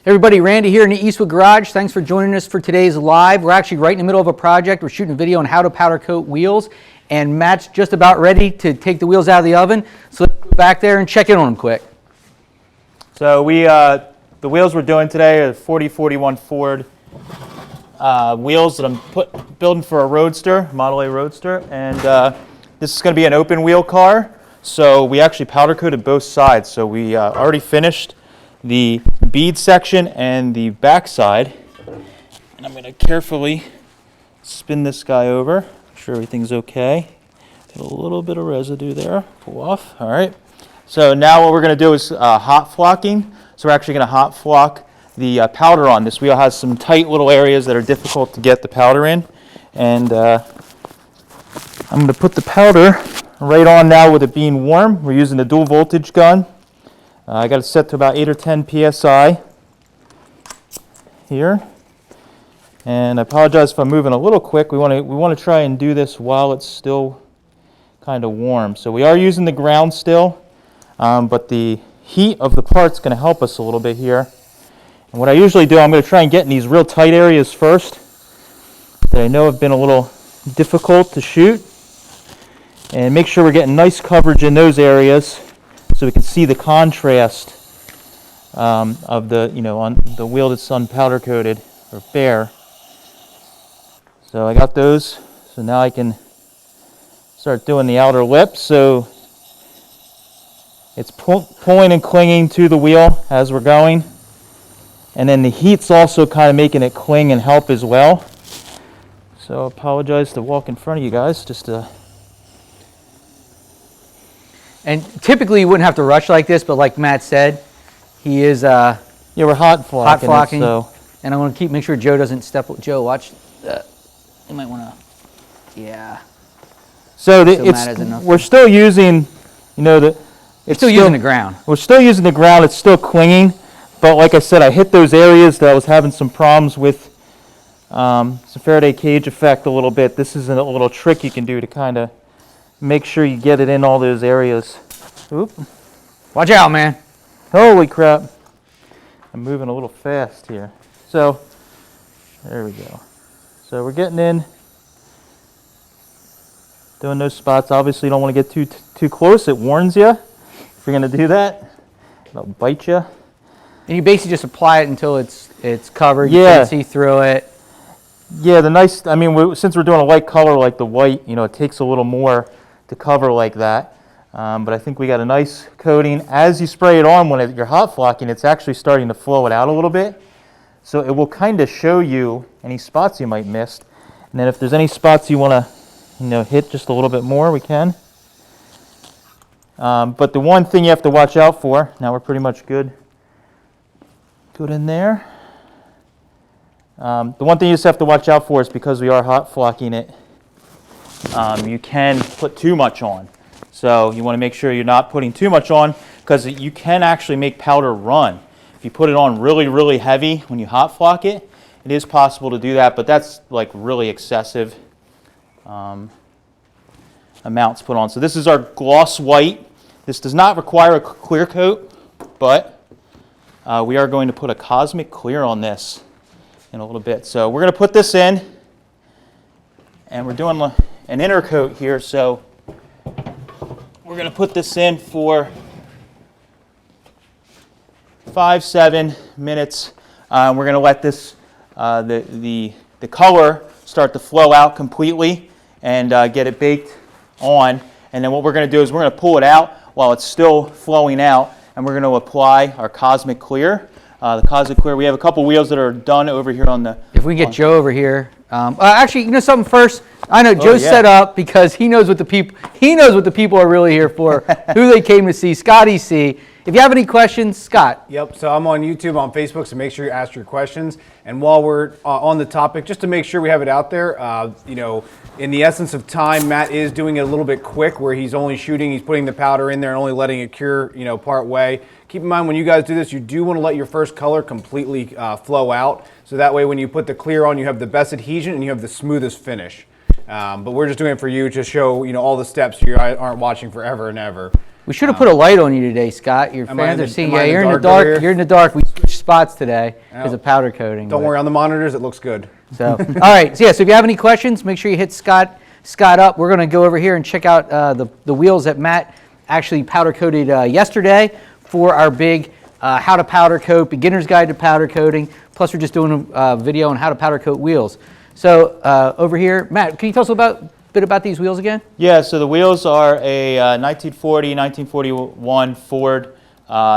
Everybody, Randy here in the Eastwood garage. Thanks for joining us for today's live. We're actually right in the middle of a project. We're shooting a video on how to powder coat wheels, and Matt's just about ready to take the wheels out of the oven. So let's go back there and check in on them quick. So the wheels we're doing today are 4041 Ford wheels that I'm building for a Roadster, Model A Roadster, and this is going to be an open wheel car. So we actually powder coated both sides. So we already finished the bead section and the back side, and I'm going to carefully spin this guy over, make sure everything's okay. Got a little bit of residue there, pull off. All right, so now what we're going to do is hot flocking. So we're actually going to hot flock the powder on. This wheel has some tight little areas that are difficult to get the powder in, and I'm going to put the powder right on now with it being warm. We're using the dual voltage gun. I got it set to about 8 or 10 psi here, and I apologize if I'm moving a little quick. We want to try and do this while it's still kind of warm. So we are using the ground still, but the heat of the part's going to help us a little bit here. And what I usually do, I'm going to try and get in these real tight areas first that I know have been a little difficult to shoot, and make sure we're getting nice coverage in those areas, so we can see the contrast of the, on the wheel that's unpowder coated or bare. So I got those. So now I can start doing the outer lip. So it's pulling and clinging to the wheel as we're going, and then the heat's also kind of making it cling and help as well. So I apologize to walk in front of you guys, just to. And typically you wouldn't have to rush like this, but like Matt said, he is Yeah, we're hot flocking. So. And I want to make sure Joe doesn't step. Joe, watch that. You might want to. Yeah. So we're still using, it's still using the ground. We're still using the ground. It's still clinging, but like I said, I hit those areas that I was having some problems with. Some Faraday cage effect a little bit. This is a little trick you can do to kind of make sure you get it in all those areas. Oop. Watch out, man. Holy crap. I'm moving a little fast here. So, there we go. So we're getting in, doing those spots. Obviously you don't want to get too close. It warns you if you're going to do that. It'll bite you. And you basically just apply it until it's covered. Yeah. You can't see through it. Yeah, since we're doing a light color like the white, it takes a little more to cover like that, but I think we got a nice coating. As you spray it on, when you're hot flocking, it's actually starting to flow it out a little bit, so it will kind of show you any spots you might miss, and then if there's any spots you want to hit just a little bit more, we can. But the one thing you have to watch out for, now we're pretty much good in there. The one thing you just have to watch out for is, because we are hot flocking it, you can put too much on. So you want to make sure you're not putting too much on, because you can actually make powder run. If you put it on really, really heavy when you hot flock it, it is possible to do that, but that's like really excessive amounts put on. So this is our gloss white. This does not require a clear coat, but we are going to put a cosmic clear on this in a little bit. So we're going to put this in, and we're doing an inner coat here, so we're going to put this in for 5-7 minutes. We're going to let this the color start to flow out completely and get it baked on. And then what we're going to do is we're going to pull it out while it's still flowing out, and we're going to apply our Cosmic Clear. The Cosmic Clear, we have a couple wheels that are done over here on the. If we get Joe over here. Actually, something first. I know Joe's set up because he knows what the people are really here for, who they came to see. Scotty C. If you have any questions, Scott. Yep. So I'm on YouTube, on Facebook, so make sure you ask your questions. And while we're on the topic, just to make sure we have it out there, in the essence of time, Matt is doing it a little bit quick, where he's putting the powder in there and only letting it cure, part way. Keep in mind, when you guys do this, you do want to let your first color completely flow out. So that way, when you put the clear on, you have the best adhesion and you have the smoothest finish. But we're just doing it for you to show, all the steps, so you aren't watching forever and ever. We should have put a light on you today, Scott. Your Am I in fans are the- seeing. am I Yeah, in the you're in the dark over dark. here? You're in the dark. We switched spots today because Oh. of powder coating. Don't but- worry, on the monitors it looks good. So, all right. So yeah. So if you have any questions, make sure you hit Scott up. We're going to go over here and check out the wheels that Matt actually powder coated yesterday for our big how to powder coat, beginner's guide to powder coating. Plus, we're just doing a video on how to powder coat wheels. So over here, Matt, can you tell us a bit about these wheels again? Yeah, so the wheels are a 1940, 1941 Ford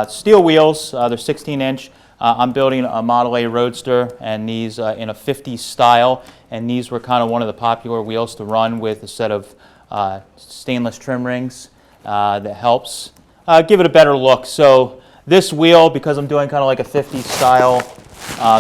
steel wheels. They're 16-inch. I'm building a Model A Roadster, and these in a 50s style. And these were kind of one of the popular wheels to run with a set of stainless trim rings that helps give it a better look. So this wheel, because I'm doing kind of like a 50s style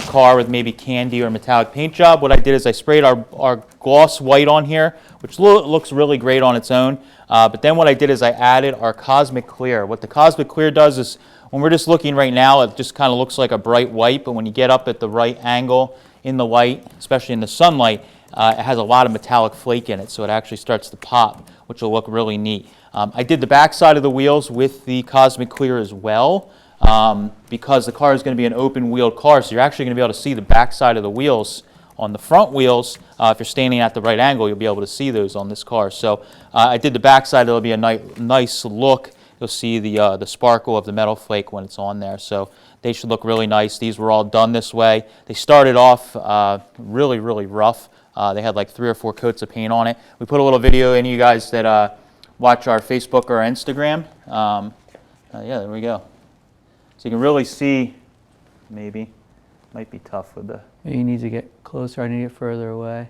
car with maybe candy or metallic paint job, what I did is I sprayed our gloss white on here, which looks really great on its own. But then what I did is I added our Cosmic Clear. What the Cosmic Clear does is, when we're just looking right now, it just kind of looks like a bright white, but when you get up at the right angle in the light, especially in the sunlight, it has a lot of metallic flake in it, so it actually starts to pop, which will look really neat. I did the back side of the wheels with the Cosmic Clear as well, because the car is going to be an open-wheeled car, so you're actually going to be able to see the back side of the wheels. On the front wheels, if you're standing at the right angle, you'll be able to see those on this car. So I did the back side. It'll be a nice look. You'll see the sparkle of the metal flake when it's on there. So they should look really nice. These were all done this way. They started off really, really rough. They had like 3 or 4 coats of paint on it. We put a little video in, you guys that watch our Facebook or our Instagram. Yeah, there we go. So you can really see, maybe, might be tough with the... You need to get closer. I need to get further away.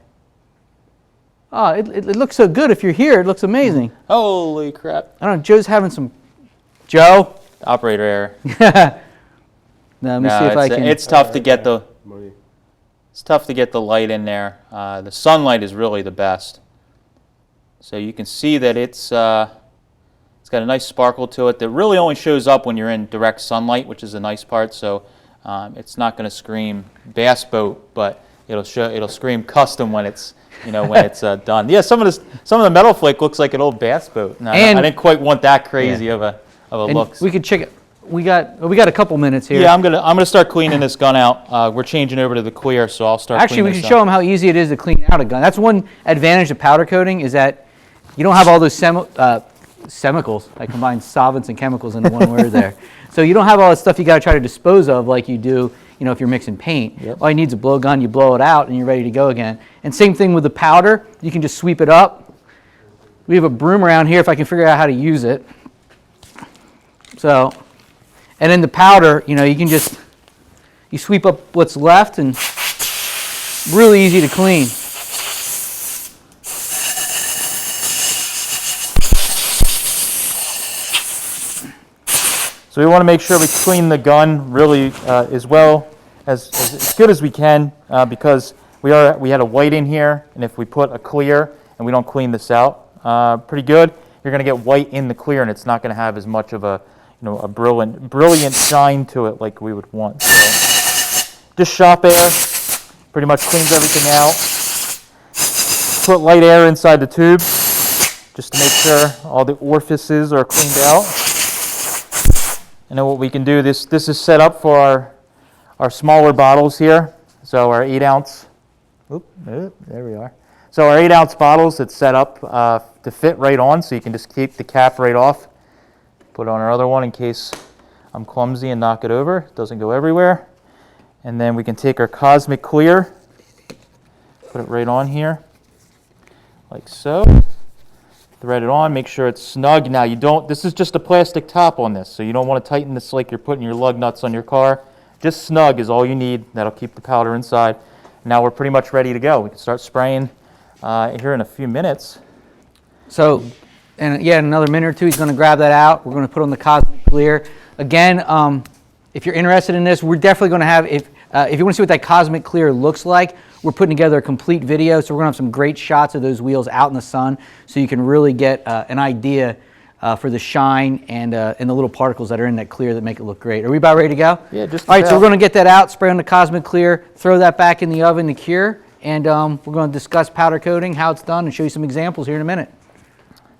Oh, it looks so good. If you're here, it looks amazing. Holy crap. I don't know. Joe's having some... Joe? Operator error. Let me see if I can... It's tough to get the... It's tough to get the light in there. The sunlight is really the best. So you can see that it's got a nice sparkle to it that really only shows up when you're in direct sunlight, which is the nice part. So it's not going to scream bass boat, but it'll scream custom when it's done. Yeah, some of the metal flake looks like an old bass boat. No, I didn't quite want that crazy of a look. We could check it. We got a couple minutes here. Yeah, I'm gonna start cleaning this gun out. We're changing over to the clear, so I'll start. Actually, we cleaning should this show up. them how easy it is to clean out a gun. That's one advantage of powder coating, is that you don't have all those chemicals. I combined solvents and chemicals into one word there. So you don't have all that stuff you got to try to dispose of like you do, if you're mixing paint. Yep. All you need is a blow gun. You blow it out, and you're ready to go again. And same thing with the powder. You can just sweep it up. We have a broom around here if I can figure out how to use it. So, and then the powder, you can just sweep up what's left, and really easy to clean. So we want to make sure we clean the gun really as well as good as we can, because we had a white in here, and if we put a clear and we don't clean this out pretty good, you're going to get white in the clear, and it's not going to have as much of a brilliant shine to it like we would want. So just shop air pretty much cleans everything out. Put light air inside the tube just to make sure all the orifices are cleaned out. And then what we can do, this is set up for our smaller bottles here. So our 8-ounce, there we are. So our 8-ounce bottles, it's set up to fit right on, so you can just keep the cap right off. Put on our other one in case I'm clumsy and knock it over. It doesn't go everywhere. And then we can take our Cosmic Clear, put it right on here, like so. Thread it on, make sure it's snug. Now this is just a plastic top on this, so you don't want to tighten this like you're putting your lug nuts on your car. Just snug is all you need. That'll keep the powder inside. Now we're pretty much ready to go. We can start spraying here in a few minutes. So, and yeah, in another minute or two, he's going to grab that out. We're going to put on the Cosmic Clear. Again, if you're interested in this, we're definitely going to have, if you want to see what that Cosmic Clear looks like, we're putting together a complete video, so we're going to have some great shots of those wheels out in the sun, so you can really get an idea for the shine and the little particles that are in that clear that make it look great. Are we about ready to go? Yeah, just all right, so about. we're going to get that out, spray on the Cosmic Clear, throw that back in the oven to cure, and we're going to discuss powder coating, how it's done, and show you some examples here in a minute.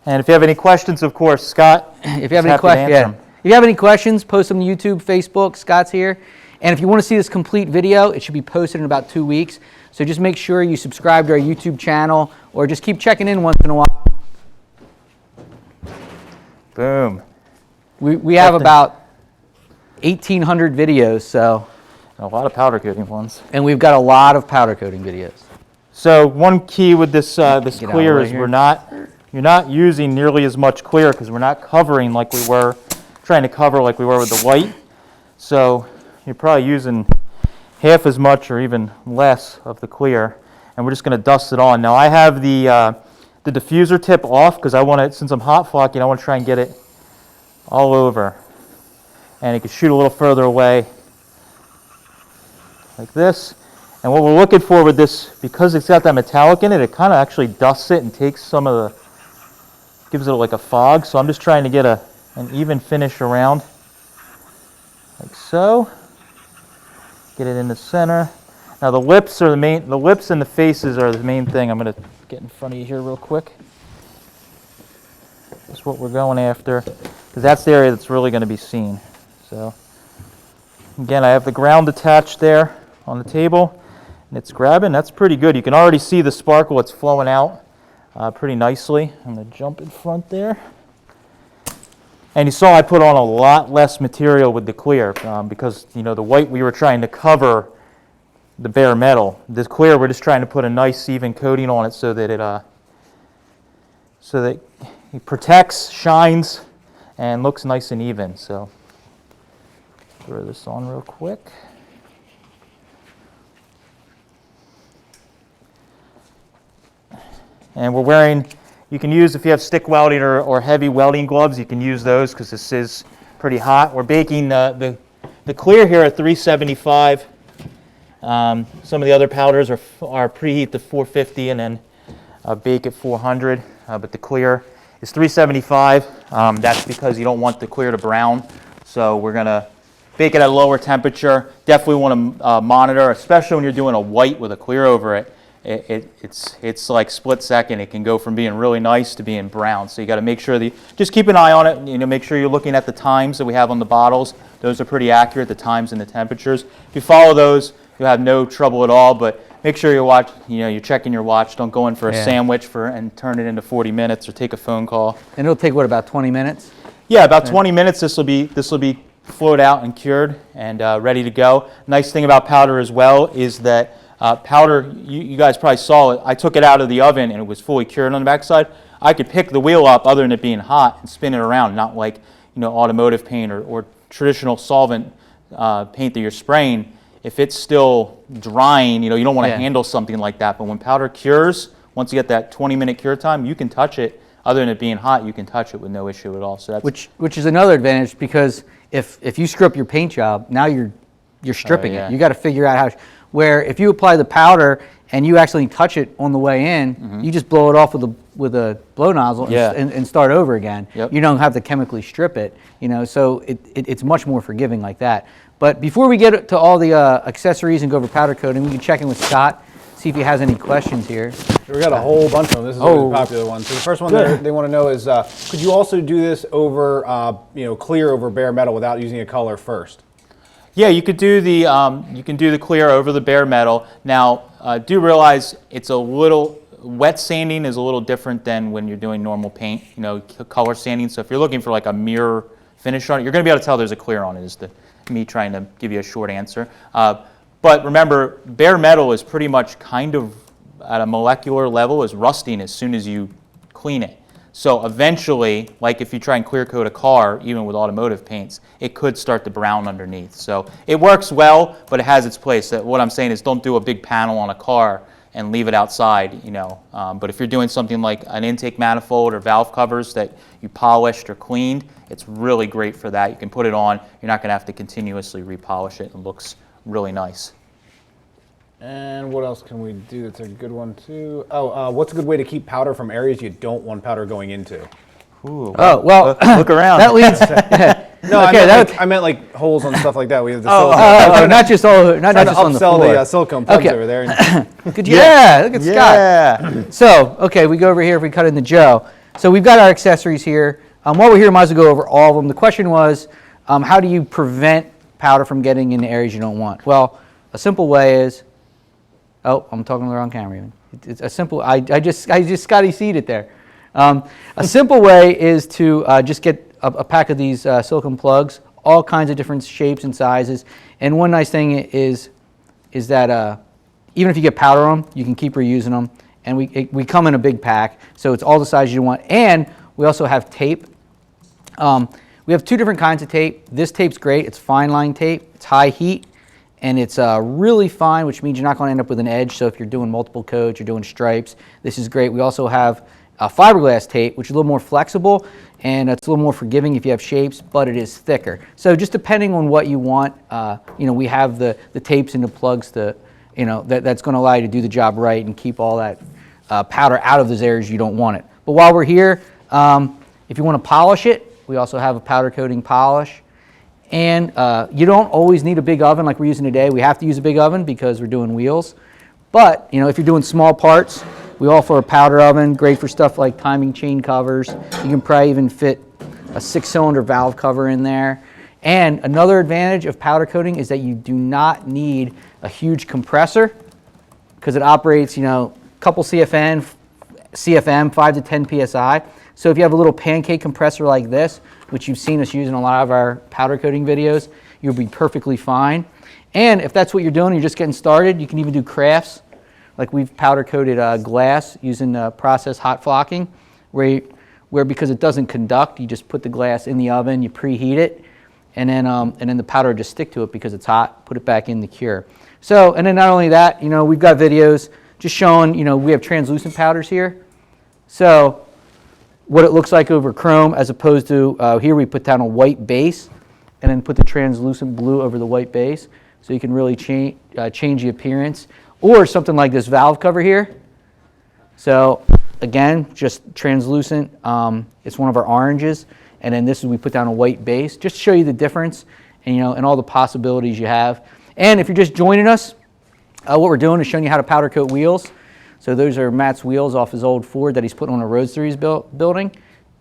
And if you have any questions, of course, Scott, If you have is any happy to questions, answer 'em. If you have any questions, post them to YouTube, Facebook. Scott's here. And if you want to see this complete video, it should be posted in about 2 weeks. So just make sure you subscribe to our YouTube channel, or just keep checking in once in a while. Boom. We have about 1,800 videos, so, A lot of powder coating ones. and we've got a lot of powder coating videos. So one key with this this Get out of the clear way is here. you're not using nearly as much clear because we're not covering like we were trying to cover like we were with the white. So you're probably using half as much or even less of the clear, and we're just going to dust it on. Now I have the diffuser tip off because I want to, since I'm hot flocking, I want to try and get it all over, and it can shoot a little further away like this. And what we're looking for with this, because it's got that metallic in it, it kind of actually dusts it and takes some of the, gives it like a fog. So I'm just trying to get an even finish around, like so. Get it in the center. Now the lips are the lips and the faces are the main thing. I'm going to get in front of you here real quick. That's what we're going after, because that's the area that's really going to be seen. So again, I have the ground attached there on the table, and it's grabbing. That's pretty good. You can already see the sparkle. It's flowing out pretty nicely. I'm going to jump in front there. And you saw I put on a lot less material with the clear because, you know, the white we were trying to cover the bare metal. This clear we're just trying to put a nice even coating on it so that it protects, shines, and looks nice and even. So throw this on real quick. And we're wearing, you can use, if you have stick welding or heavy welding gloves, you can use those because this is pretty hot. We're baking the clear here at 375. Some of the other powders are preheat to 450 and then bake at 400, but the clear is 375. That's because you don't want the clear to brown. So we're going to bake it at a lower temperature. Definitely want to monitor, especially when you're doing a white with a clear over it. It's like split second. It can go from being really nice to being brown. So you got to make sure that just keep an eye on it. You know, make sure you're looking at the times that we have on the bottles. Those are pretty accurate, the times and the temperatures. If you follow those, you'll have no trouble at all. But make sure you're checking your watch. Don't go in for a sandwich and turn it into 40 minutes or take a phone call. And it'll take, what, about 20 minutes? Yeah, about 20 minutes. This will be flowed out and cured and ready to go. Nice thing about powder as well is that powder, you guys probably saw it. I took it out of the oven and it was fully cured on the backside. I could pick the wheel up other than it being hot and spin it around, not like, you know, automotive paint or traditional solvent paint that you're spraying. If it's still drying, you know, you don't want to handle something like that. But when powder cures, once you get that 20-minute cure time, you can touch it. Other than it being hot, you can touch it with no issue at all. So that's which is another advantage, because if you screw up your paint job, now you're stripping it. You got to figure out how. Where if you apply the powder and you actually touch it on the way in, you just blow it off with a blow nozzle and start over again. Yep. You don't have to chemically strip it, you know. So it's much more forgiving like that. But before we get to all the accessories and go over powder coating, we can check in with Scott, see if he has any questions here. We got a whole bunch of them. This is always a popular one. So the first one they want to know is, could you also do this over, clear over bare metal without using a color first? Yeah, you could do the clear over the bare metal. Now, do realize it's a little wet sanding is a little different than when you're doing normal paint, you know, color sanding. So if you're looking for like a mirror finish on it, you're going to be able to tell there's a clear on it. Is me trying to give you a short answer. But remember, bare metal is pretty much kind of at a molecular level is rusting as soon as you clean it. So eventually, like if you try and clear coat a car, even with automotive paints, it could start to brown underneath. So it works well, but it has its place. What I'm saying is don't do a big panel on a car and leave it outside, you know. But if you're doing something like an intake manifold or valve covers that you polished or cleaned, it's really great for that. You can put it on. You're not going to have to continuously repolish it. It looks really nice. And what else can we do? That's a good one too. What's a good way to keep powder from areas you don't want powder going into? Ooh, Oh, well, look around. that leads. No, Okay, I meant like holes on stuff like that. We have the not just on the upsell floor. the silicone plugs over there. Good, yeah, look at Scott. Yeah. So, okay, we go over here. If we cut into Joe, So we've got our accessories here. While we're here, might as well go over all of them. The question was, how do you prevent powder from getting in the areas you don't want? Well, a simple way is, oh, I'm talking to the wrong camera even. It's a simple, I just Scotty seed it there. A simple way is to just get a pack of these silicone plugs, all kinds of different shapes and sizes. And one nice thing is that even if you get powder on them, you can keep reusing them. And we come in a big pack, so it's all the sizes you want. And we also have tape. We have two different kinds of tape. This tape's great. It's fine line tape. It's high heat, and it's really fine, which means you're not going to end up with an edge. So if you're doing multiple coats, you're doing stripes, this is great. We also have fiberglass tape, which is a little more flexible, and it's a little more forgiving if you have shapes, but it is thicker. So just depending on what you want, we have the tapes and the plugs to, that's going to allow you to do the job right and keep all that powder out of those areas you don't want it. But while we're here, if you want to polish it, we also have a powder coating polish. And you don't always need a big oven like we're using today. We have to use a big oven because we're doing wheels. But if you're doing small parts, we offer a powder oven, great for stuff like timing chain covers. You can probably even fit a 6-cylinder valve cover in there. And another advantage of powder coating is that you do not need a huge compressor because it operates, couple CFM, 5 to 10 PSI. So if you have a little pancake compressor like this, which you've seen us use in a lot of our powder coating videos, you'll be perfectly fine. And if that's what you're doing, you're just getting started, you can even do crafts. Like we've powder coated glass using process hot flocking, where because it doesn't conduct, you just put the glass in the oven, you preheat it, and then the powder will just stick to it because it's hot, put it back in the cure. So, and then not only that, we've got videos just showing, we have translucent powders here. So what it looks like over chrome as opposed to here we put down a white base and then put the translucent blue over the white base. So you can really change the appearance. Or something like this valve cover here. So again, just translucent. It's one of our oranges. And then this is we put down a white base just to show you the difference and, and all the possibilities you have. And if you're just joining us, what we're doing is showing you how to powder coat wheels. So those are Matt's wheels off his old Ford that he's putting on a Roadster he's building.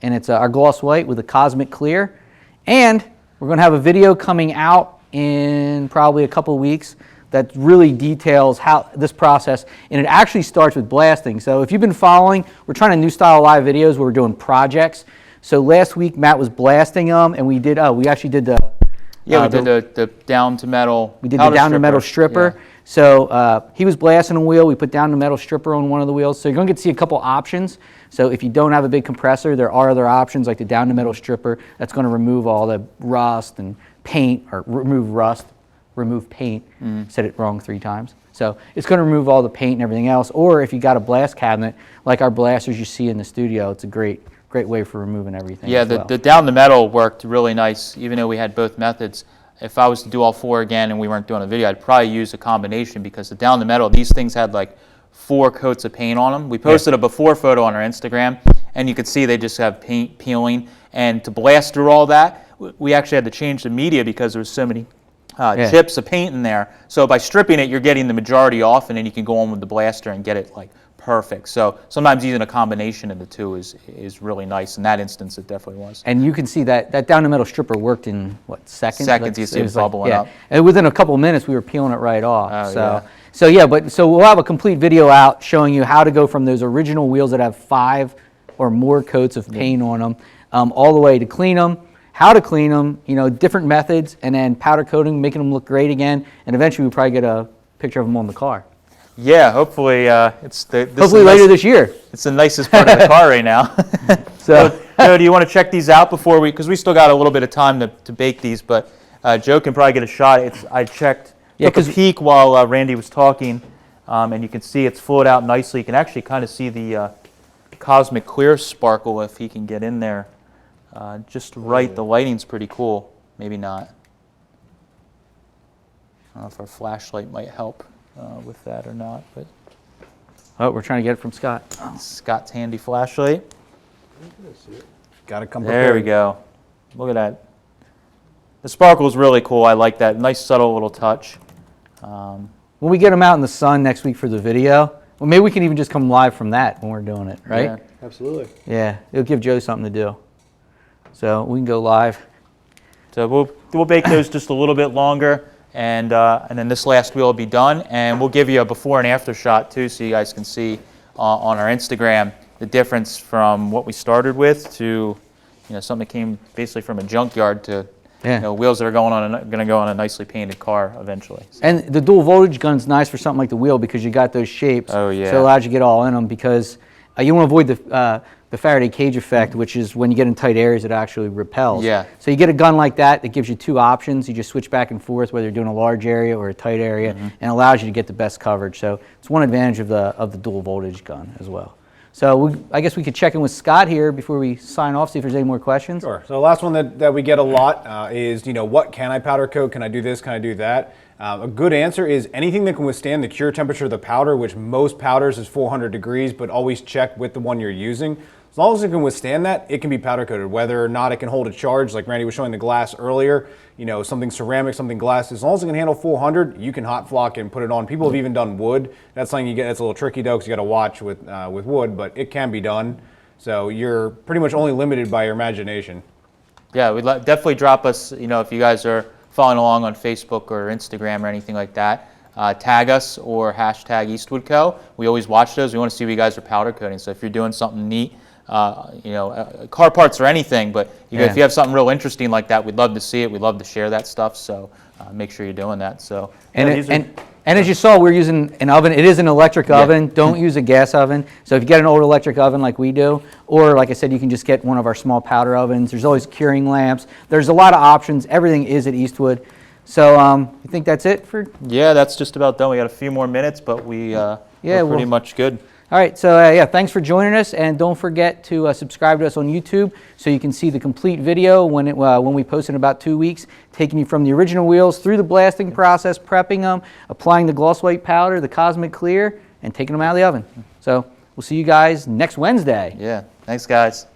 And it's our gloss white with a cosmic clear. And we're going to have a video coming out in probably a couple of weeks that really details how this process, and it actually starts with blasting. So if you've been following, we're trying a new style live videos where we're doing projects. So last week Matt was blasting them, and we actually did the the down to metal. We did the down to metal stripper. Yeah. So he was blasting a wheel. We put down to metal stripper on one of the wheels. So you're going to get to see a couple options. So if you don't have a big compressor, there are other options like the down to metal stripper that's going to remove all the rust and paint, or remove paint. Said it wrong 3 times. So it's going to remove all the paint and everything else. Or if you got a blast cabinet like our blasters you see in the studio, it's a great way for removing everything. Yeah, the down the metal worked really nice, even though we had both methods. If I was to do all 4 again and we weren't doing a video, I'd probably use a combination because the down the metal, these things had like 4 coats of paint on them. We posted a before photo on our Instagram, and you could see they just have paint peeling. And to blast through all that, we actually had to change the media because there was so many chips of paint in there. So by stripping it, you're getting the majority off, and then you can go on with the blaster and get it like perfect. So sometimes using a combination of the two is really nice. In that instance, it definitely was. And you can see that down the metal stripper worked in what, seconds? Seconds, you see it bubbling up. And within a couple of minutes, we were peeling it right off. Oh, So we'll have a complete video out showing you how to go from those original wheels that have 5 or more coats of paint on them, all the way to clean them, how to clean them, different methods, and then powder coating, making them look great again, and eventually we'll probably get a picture of them on the car. Yeah, hopefully hopefully later this year. It's the nicest part of the car right now. So, Joe, do you want to check these out before because we still got a little bit of time to bake these, but Joe can probably get a shot. I checked, took a peek while Randy was talking, and you can see it's flowed out nicely. You can actually kind of see the cosmic clear sparkle if he can get in there just right. The lighting's pretty cool. Maybe not. I don't know if our flashlight might help with that or not, but we're trying to get it from Scott. Scott's handy flashlight. Got to come prepared. There we go. Look at that. The sparkle is really cool. I like that. Nice subtle little touch. When we get them out in the sun next week for the video, well, maybe we can even just come live from that when we're doing it, right? Absolutely. Yeah, it'll give Joe something to do. So we can go live. So we'll bake those just a little bit longer, and then this last wheel will be done, and we'll give you a before and after shot too, so you guys can see on our Instagram the difference from what we started with to something that came basically from a junkyard to wheels that are going to go on a nicely painted car eventually. So. And the dual voltage gun's nice for something like the wheel because you got those shapes. Oh yeah. So it allows you to get all in them because you want to avoid the Faraday cage effect, which is when you get in tight areas, it actually repels. Yeah. So you get a gun like that gives you two options. You just switch back and forth whether you're doing a large area or a tight area, and allows you to get the best coverage. So it's one advantage of the dual voltage gun as well. So I guess we could check in with Scott here before we sign off, see if there's any more questions. Sure. So the last one that we get a lot is, what can I powder coat? Can I do this? Can I do that? A good answer is anything that can withstand the cure temperature of the powder, which most powders is 400 degrees, but always check with the one you're using. As long as it can withstand that, it can be powder coated. Whether or not it can hold a charge, like Randy was showing the glass earlier, something ceramic, something glass, as long as it can handle 400, you can hot flock and put it on. People have even done wood. That's something that's a little tricky though, because you got to watch with wood, but it can be done. So you're pretty much only limited by your imagination. Yeah, definitely drop us, if you guys are following along on Facebook or Instagram or anything like that. Tag us or hashtag Eastwood Co. We always watch those. We want to see what you guys are powder coating. So if you're doing something neat, car parts or anything, but if you have something real interesting like that, we'd love to see it. We'd love to share that stuff. So make sure you're doing that. So and as you saw, we're using an oven. It is an electric oven. Don't use a gas oven. So if you get an old electric oven like we do, or like I said, you can just get one of our small powder ovens. There's always curing lamps. There's a lot of options. Everything is at Eastwood. So you think that's it for? Yeah, that's just about done. We got a few more minutes, but we're pretty much good. All right, so thanks for joining us, and don't forget to subscribe to us on YouTube so you can see the complete video when we post in about 2 weeks, taking you from the original wheels through the blasting process, prepping them, applying the gloss white powder, the cosmic clear, and taking them out of the oven. So we'll see you guys next Wednesday. Yeah, thanks guys.